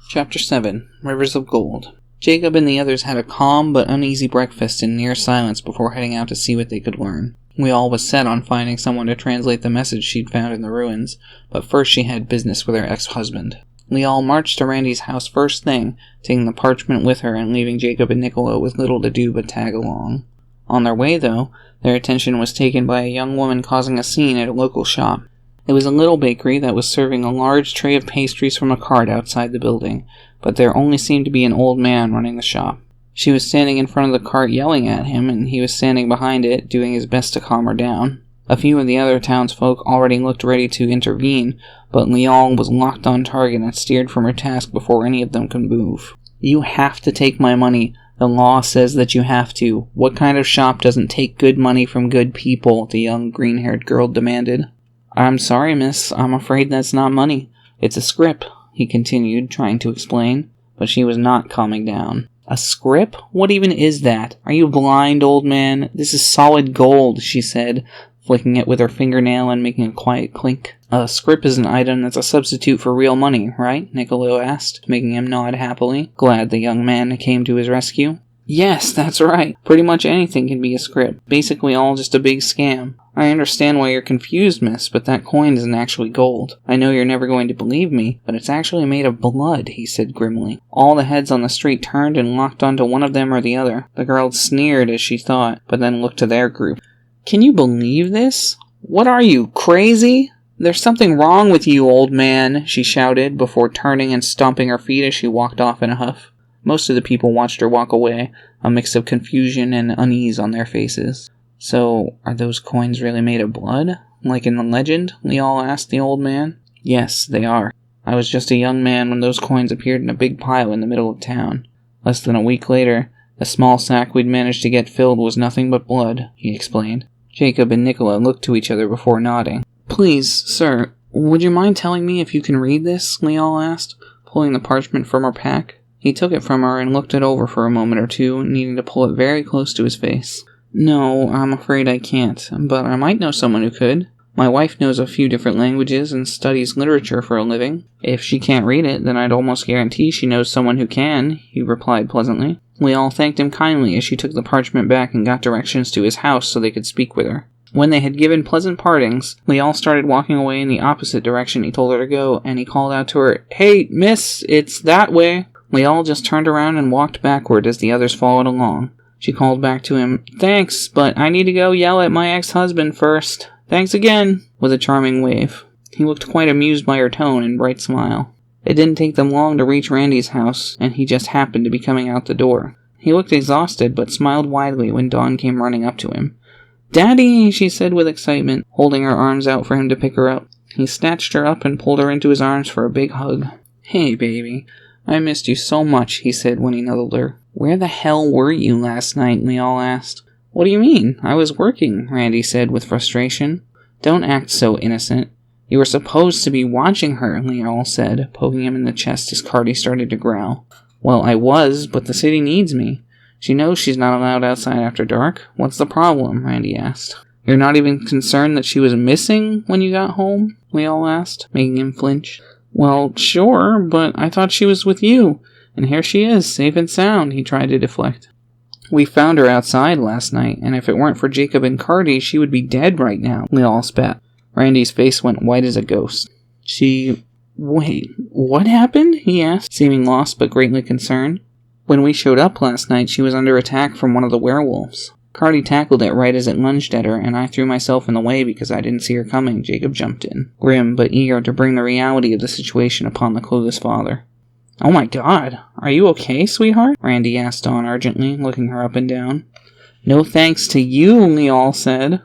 Chapter 7. Rivers of Gold. Jacob and the others had a calm but uneasy breakfast in near silence before heading out to see what they could learn. Leal was set on finding someone to translate the message she'd found in the ruins, but first she had business with her ex-husband. Leal marched to Randy's house first thing, taking the parchment with her and leaving Jacob and Niccolo with little to do but tag along. On their way, though, their attention was taken by a young woman causing a scene at a local shop. It was a little bakery that was serving a large tray of pastries from a cart outside the building, but there only seemed to be an old man running the shop. She was standing in front of the cart yelling at him, and he was standing behind it, doing his best to calm her down. A few of the other townsfolk already looked ready to intervene, but Leal was locked on target and steered from her task before any of them could move. "You have to take my money. The law says that you have to. What kind of shop doesn't take good money from good people?" the young green-haired girl demanded. "I'm sorry, miss. I'm afraid that's not money. It's a scrip," he continued, trying to explain, but she was not calming down. "A scrip? What even is that? Are you blind, old man? This is solid gold," she said, flicking it with her fingernail and making a quiet clink. "A scrip is an item that's a substitute for real money, right?" Niccolo asked, making him nod happily, glad the young man came to his rescue. "Yes, that's right. Pretty much anything can be a scrip. Basically all just a big scam. I understand why you're confused, miss, but that coin isn't actually gold. I know you're never going to believe me, but it's actually made of blood," he said grimly. All the heads on the street turned and locked onto one of them or the other. The girl sneered as she thought, but then looked to their group. "Can you believe this? What are you, crazy? There's something wrong with you, old man," she shouted, before turning and stomping her feet as she walked off in a huff. Most of the people watched her walk away, a mix of confusion and unease on their faces. "So, are those coins really made of blood? Like in the legend?" Leal asked the old man. "Yes, they are. I was just a young man when those coins appeared in a big pile in the middle of town. Less than a week later, the small sack we'd managed to get filled was nothing but blood," he explained. Jacob and Niccolo looked to each other before nodding. "Please, sir, would you mind telling me if you can read this?" Leal asked, pulling the parchment from her pack. He took it from her and looked it over for a moment or two, needing to pull it very close to his face. "No, I'm afraid I can't, but I might know someone who could. My wife knows a few different languages and studies literature for a living. If she can't read it, then I'd almost guarantee she knows someone who can," he replied pleasantly. Leal thanked him kindly as she took the parchment back and got directions to his house so they could speak with her. When they had given pleasant partings, Leal started walking away in the opposite direction he told her to go, and he called out to her, "Hey, miss, it's that way." Leal just turned around and walked backward as the others followed along. She called back to him, "Thanks, but I need to go yell at my ex-husband first. Thanks again," with a charming wave. He looked quite amused by her tone and bright smile. It didn't take them long to reach Randy's house, and he just happened to be coming out the door. He looked exhausted, but smiled widely when Dawn came running up to him. "Daddy," she said with excitement, holding her arms out for him to pick her up. He snatched her up and pulled her into his arms for a big hug. "Hey, baby. I missed you so much," he said when he nuzzled her. "Where the hell were you last night?" Leal asked. "What do you mean? I was working," Randy said with frustration. "Don't act so innocent. You were supposed to be watching her," Leal said, poking him in the chest as Cardi started to growl. "Well, I was, but the city needs me. She knows she's not allowed outside after dark. What's the problem?" Randy asked. "You're not even concerned that she was missing when you got home?" Leal asked, making him flinch. "Well, sure, but I thought she was with you. And here she is, safe and sound," he tried to deflect. "We found her outside last night, and if it weren't for Jacob and Cardi, she would be dead right now," Leal spat. Randy's face went white as a ghost. "Wait, what happened?" he asked, seeming lost but greatly concerned. "When we showed up last night, she was under attack from one of the werewolves. Cardi tackled it right as it lunged at her, and I threw myself in the way because I didn't see her coming," Jacob jumped in, grim but eager to bring the reality of the situation upon the clueless father. "Oh my god, are you okay, sweetheart?" Randy asked Dawn urgently, looking her up and down. "No thanks to you," Leal said.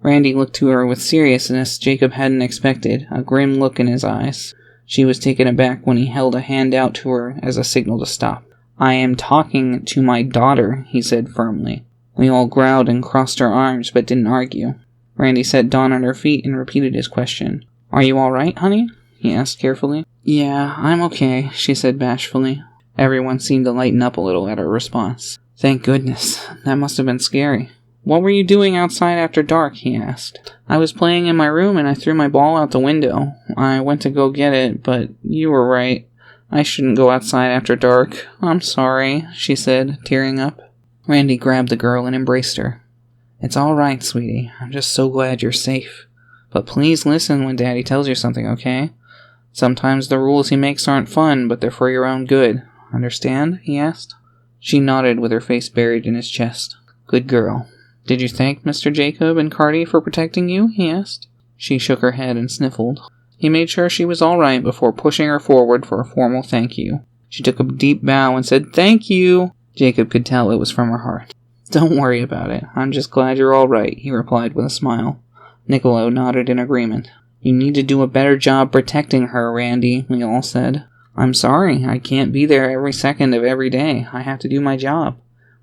Randy looked to her with seriousness Jacob hadn't expected, a grim look in his eyes. She was taken aback when he held a hand out to her as a signal to stop. "I am talking to my daughter," he said firmly. Leal growled and crossed her arms, but didn't argue. Randy set Dawn on her feet and repeated his question. "Are you alright, honey?" he asked carefully. "Yeah, I'm okay," she said bashfully. Everyone seemed to lighten up a little at her response. "Thank goodness. That must have been scary." "What were you doing outside after dark?" he asked. "I was playing in my room and I threw my ball out the window. I went to go get it, but you were right. I shouldn't go outside after dark. I'm sorry, she said, tearing up. Randy grabbed the girl and embraced her. It's all right, sweetie. I'm just so glad you're safe. But please listen when Daddy tells you something, okay? Sometimes the rules he makes aren't fun, but they're for your own good. Understand? He asked. She nodded with her face buried in his chest. Good girl. Did you thank Mr. Jacob and Carty for protecting you? He asked. She shook her head and sniffled. He made sure she was all right before pushing her forward for a formal thank you. She took a deep bow and said, Thank you! Jacob could tell it was from her heart. Don't worry about it. I'm just glad you're all right, he replied with a smile. Niccolo nodded in agreement. You need to do a better job protecting her, Randy, we all said. I'm sorry, I can't be there every second of every day. I have to do my job.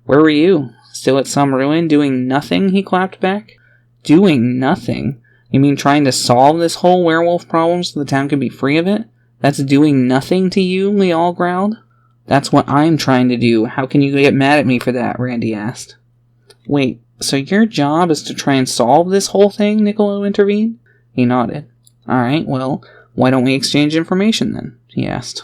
Where were you? Still at some ruin, doing nothing? He clapped back. Doing nothing? You mean trying to solve this whole werewolf problem so the town can be free of it? That's doing nothing to you? Lial growled. That's what I'm trying to do. How can you get mad at me for that? Randy asked. Wait, so your job is to try and solve this whole thing? Niccolo intervened. He nodded. Alright, well, why don't we exchange information then? He asked.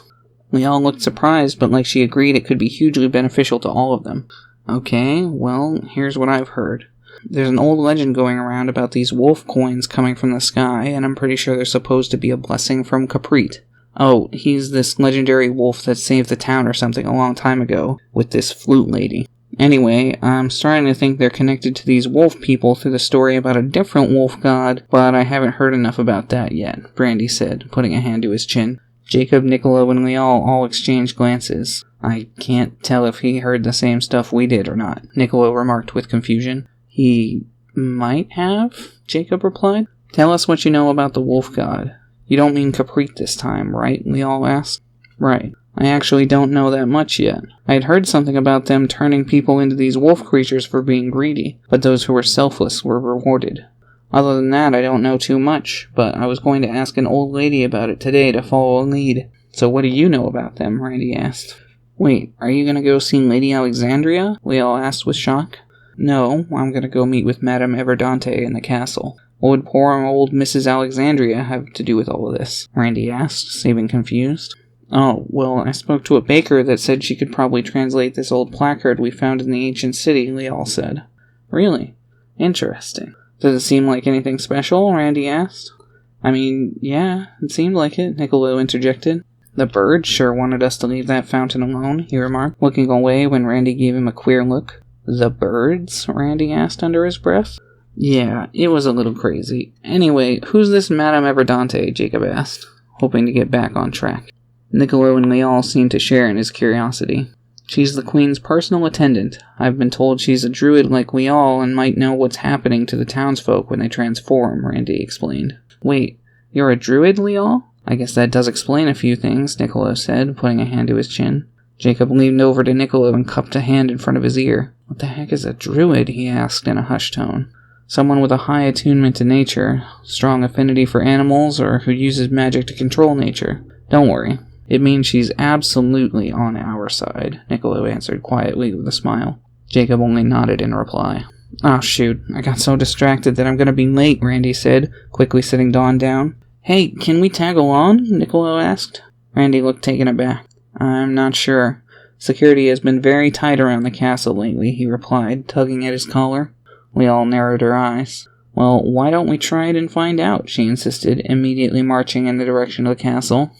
Lial looked surprised, but like she agreed it could be hugely beneficial to all of them. Okay, well, here's what I've heard. There's an old legend going around about these wolf coins coming from the sky, and I'm pretty sure they're supposed to be a blessing from Caprit. Oh, he's this legendary wolf that saved the town or something a long time ago, with this flute lady. Anyway, I'm starting to think they're connected to these wolf people through the story about a different wolf god, but I haven't heard enough about that yet, Brandy said, putting a hand to his chin. Jacob, Niccolo, and Lial all exchanged glances. I can't tell if he heard the same stuff we did or not, Niccolo remarked with confusion. He might have, Jacob replied. Tell us what you know about the wolf god. You don't mean Caprit this time, right? Lial asked. Right. I actually don't know that much yet. I had heard something about them turning people into these wolf creatures for being greedy, but those who were selfless were rewarded. Other than that, I don't know too much, but I was going to ask an old lady about it today to follow a lead. So what do you know about them? Randy asked. Wait, are you going to go see Lady Alexandria? Lial asked with shock. No, I'm going to go meet with Madame Everdante in the castle. What would poor old Mrs. Alexandria have to do with all of this? Randy asked, seeming confused. Oh, well, I spoke to a baker that said she could probably translate this old placard we found in the ancient city, Lial said. Really? Interesting. Does it seem like anything special? Randy asked. I mean, yeah, it seemed like it, Niccolo interjected. The bird sure wanted us to leave that fountain alone, he remarked, looking away when Randy gave him a queer look. The birds? Randy asked under his breath. Yeah, it was a little crazy. Anyway, who's this Madame Everdante? Jacob asked, hoping to get back on track. Niccolo and Lial seemed to share in his curiosity. She's the Queen's personal attendant. I've been told she's a druid like we all and might know what's happening to the townsfolk when they transform, Randy explained. Wait, you're a druid, Lial? I guess that does explain a few things, Niccolo said, putting a hand to his chin. Jacob leaned over to Niccolo and cupped a hand in front of his ear. What the heck is a druid? He asked in a hushed tone. Someone with a high attunement to nature, strong affinity for animals, or who uses magic to control nature. Don't worry. It means she's absolutely on our side, Niccolo answered quietly with a smile. Jacob only nodded in reply. Oh shoot, I got so distracted that I'm gonna be late, Randy said, quickly sitting Dawn down. Hey, can we tag along? Niccolo asked. Randy looked taken aback. I'm not sure. Security has been very tight around the castle lately, he replied, tugging at his collar. Lial narrowed her eyes. Well, why don't we try it and find out, she insisted, immediately marching in the direction of the castle.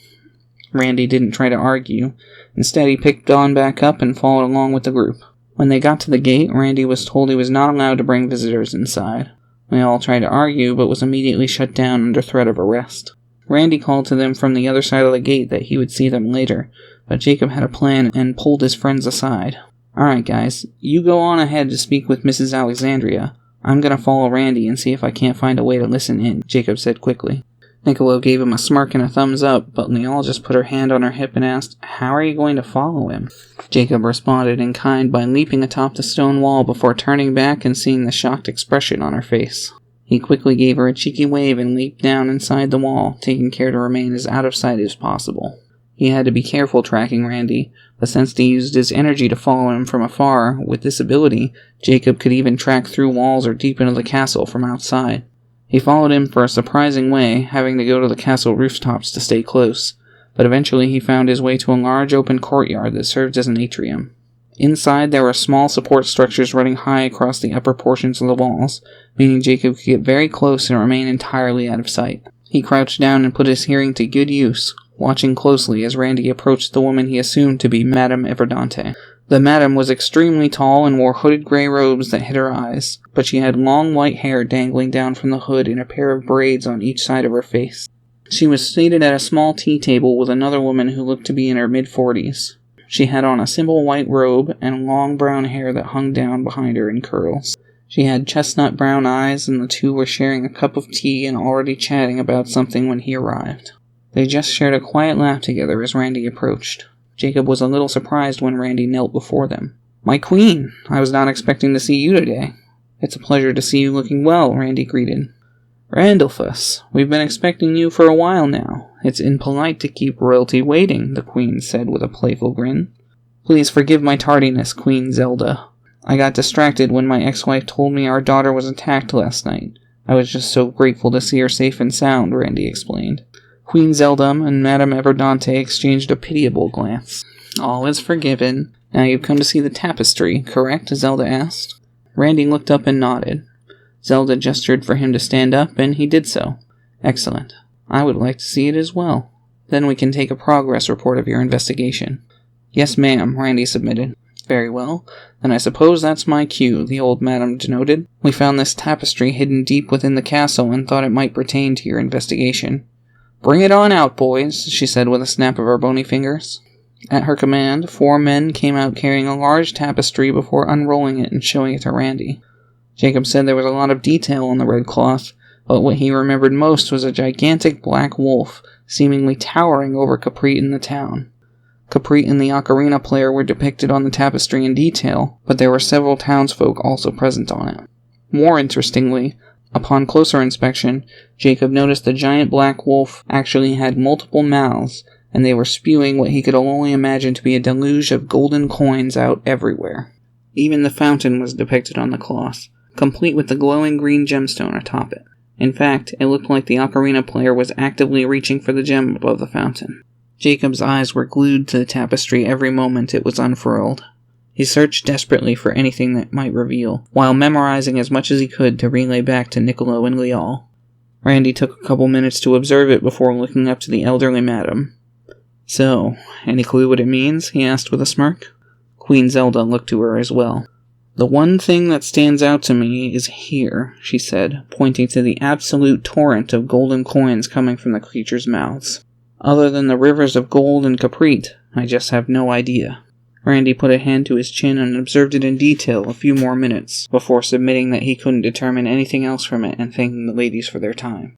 Randy didn't try to argue. Instead, he picked Dawn back up and followed along with the group. When they got to the gate, Randy was told he was not allowed to bring visitors inside. Lial tried to argue, but was immediately shut down under threat of arrest. Randy called to them from the other side of the gate that he would see them later, but Jacob had a plan and pulled his friends aside. Alright guys, you go on ahead to speak with Mrs. Alexandria. I'm gonna follow Randy and see if I can't find a way to listen in, Jacob said quickly. Niccolo gave him a smirk and a thumbs up, but Lial just put her hand on her hip and asked, How are you going to follow him? Jacob responded in kind by leaping atop the stone wall before turning back and seeing the shocked expression on her face. He quickly gave her a cheeky wave and leaped down inside the wall, taking care to remain as out of sight as possible. He had to be careful tracking Randy, but since he used his energy to follow him from afar, with this ability, Jacob could even track through walls or deep into the castle from outside. He followed him for a surprising way, having to go to the castle rooftops to stay close, but eventually he found his way to a large open courtyard that served as an atrium. Inside, there were small support structures running high across the upper portions of the walls, meaning Jacob could get very close and remain entirely out of sight. He crouched down and put his hearing to good use, watching closely as Randy approached the woman he assumed to be Madame Everdante. The madam was extremely tall and wore hooded gray robes that hid her eyes, but she had long white hair dangling down from the hood in a pair of braids on each side of her face. She was seated at a small tea table with another woman who looked to be in her mid-40s. She had on a simple white robe and long brown hair that hung down behind her in curls. She had chestnut brown eyes, and the two were sharing a cup of tea and already chatting about something when he arrived. They just shared a quiet laugh together as Randy approached. Jacob was a little surprised when Randy knelt before them. "My queen! I was not expecting to see you today." "It's a pleasure to see you looking well," Randy greeted. "Randolphus, we've been expecting you for a while now. It's impolite to keep royalty waiting," the queen said with a playful grin. "Please forgive my tardiness, Queen Zelda. I got distracted when my ex-wife told me our daughter was attacked last night. I was just so grateful to see her safe and sound," Randy explained. Queen Zelda and Madame Everdante exchanged a pitiable glance. "All is forgiven. Now you've come to see the tapestry, correct?" Zelda asked. Randy looked up and nodded. Zelda gestured for him to stand up, and he did so. "Excellent. I would like to see it as well. Then we can take a progress report of your investigation." "Yes, ma'am," Randy submitted. "Very well. Then I suppose that's my cue," the old madam denoted. "We found this tapestry hidden deep within the castle and thought it might pertain to your investigation." "Bring it on out, boys," she said with a snap of her bony fingers. At her command, 4 men came out carrying a large tapestry before unrolling it and showing it to Randy. Jacob said there was a lot of detail on the red cloth, but what he remembered most was a gigantic black wolf, seemingly towering over Capri in the town. Capri and the ocarina player were depicted on the tapestry in detail, but there were several townsfolk also present on it. More interestingly, upon closer inspection, Jacob noticed the giant black wolf actually had multiple mouths, and they were spewing what he could only imagine to be a deluge of golden coins out everywhere. Even the fountain was depicted on the cloth, complete with the glowing green gemstone atop it. In fact, it looked like the ocarina player was actively reaching for the gem above the fountain. Jacob's eyes were glued to the tapestry every moment it was unfurled. He searched desperately for anything that might reveal, while memorizing as much as he could to relay back to Niccolo and Lial. Randy took a couple minutes to observe it before looking up to the elderly madam. "So, any clue what it means?" he asked with a smirk. Queen Zelda looked to her as well. "The one thing that stands out to me is here," she said, pointing to the absolute torrent of golden coins coming from the creatures' mouths. "Other than the rivers of gold and Capri, I just have no idea." Randy put a hand to his chin and observed it in detail a few more minutes, before submitting that he couldn't determine anything else from it and thanking the ladies for their time.